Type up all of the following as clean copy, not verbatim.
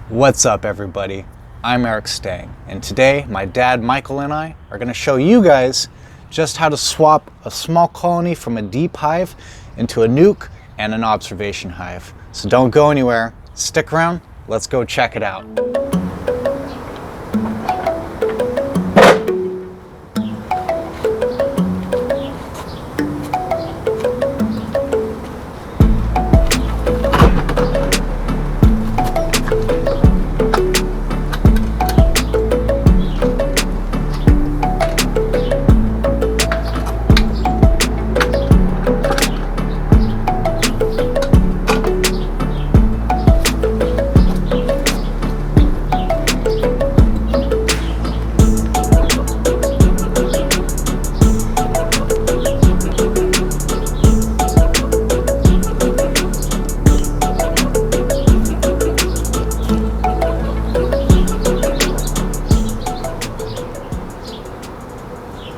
What's up, everybody? I'm Eric Stang, and today my dad Michael and I are going to show you guys just how to swap a small colony from a deep hive into a nuc and an observation hive. So don't go anywhere, stick around, let's go check it out.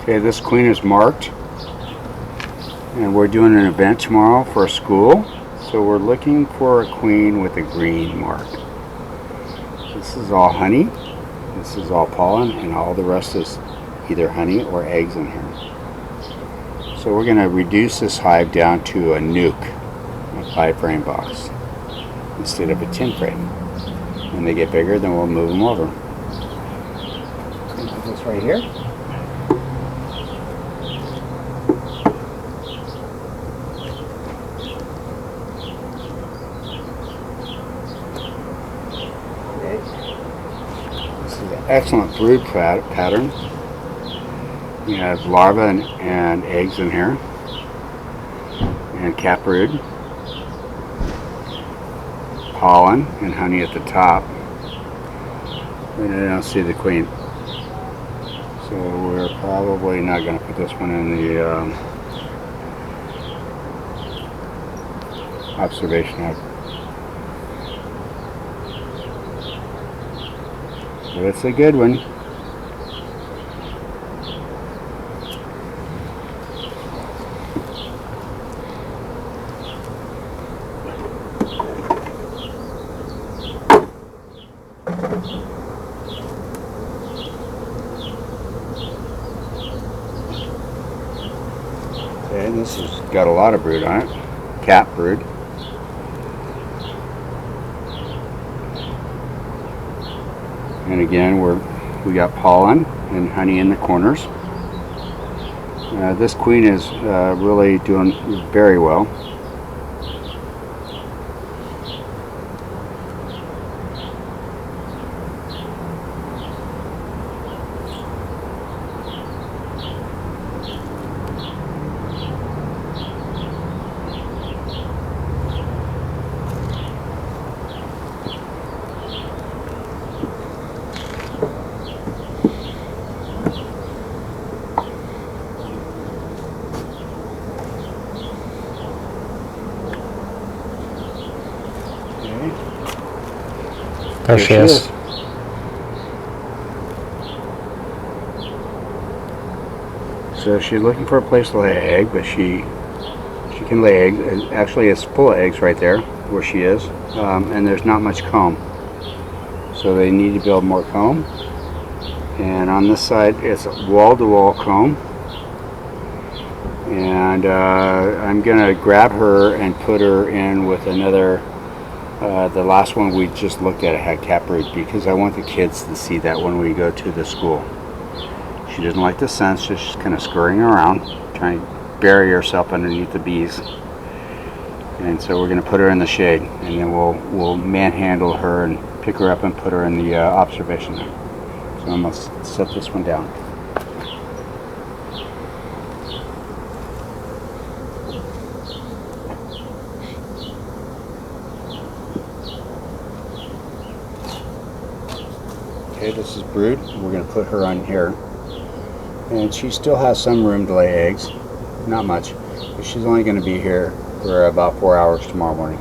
Okay, this queen is marked, and we're doing an event tomorrow for a school, so we're looking for a queen with a green mark. This is all honey, this is all pollen, and all the rest is either honey or eggs in here. So we're going to reduce this hive down to a nuc, a 5-frame box, instead of a 10-frame. When they get bigger, then we'll move them over. Put this right here. Excellent brood pattern. You have larvae and eggs in here, and cap brood, pollen and honey at the top, and I don't see the queen, so we're probably not going to put this one in the observation hive. But it's a good one. Okay, this has got a lot of brood on it. Cap brood. And again, we got pollen and honey in the corners. This queen is really doing very well. There she is. So she's looking for a place to lay an egg, but she can lay eggs. Actually, it's full of eggs right there where she is, and there's not much comb. So they need to build more comb. And on this side, it's wall-to-wall comb. And I'm gonna grab her and put her in with another. The last one we just looked at had cap brood because I want the kids to see that when we go to the school. She doesn't like the sun, so she's kind of scurrying around, trying to bury herself underneath the bees. And so we're going to put her in the shade, and then we'll manhandle her and pick her up and put her in the observation. So I'm going to set this one down. Okay, this is brood. We're going to put her on here. And she still has some room to lay eggs. Not much. But she's only going to be here for about 4 hours tomorrow morning.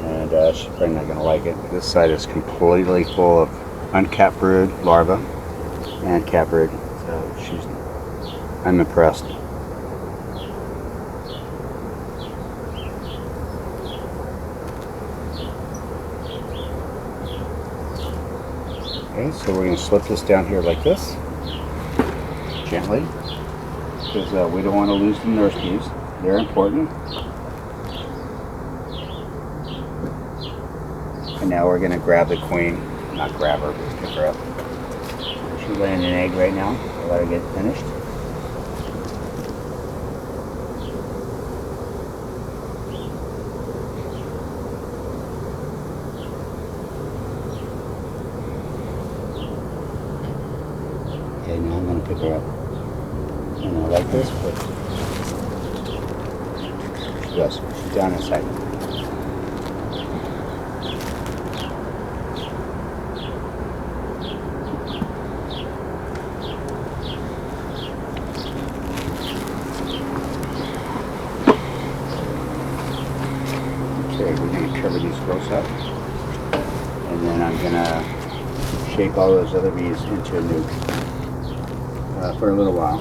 And she's probably not going to like it. This side is completely full of uncapped brood, larvae, and cap brood. So I'm impressed. Okay, so we're going to slip this down here like this, gently, because we don't want to lose the nurse bees. They're important. And now we're going to grab the queen, not grab her, but pick her up. She's laying an egg right now. I'll let her get finished. Okay, now I'm going to pick her up. And I like this, but she goes. She's down inside. Okay, we're going to cover these close up. And then I'm going to shape all those other bees into a nuke for a little while.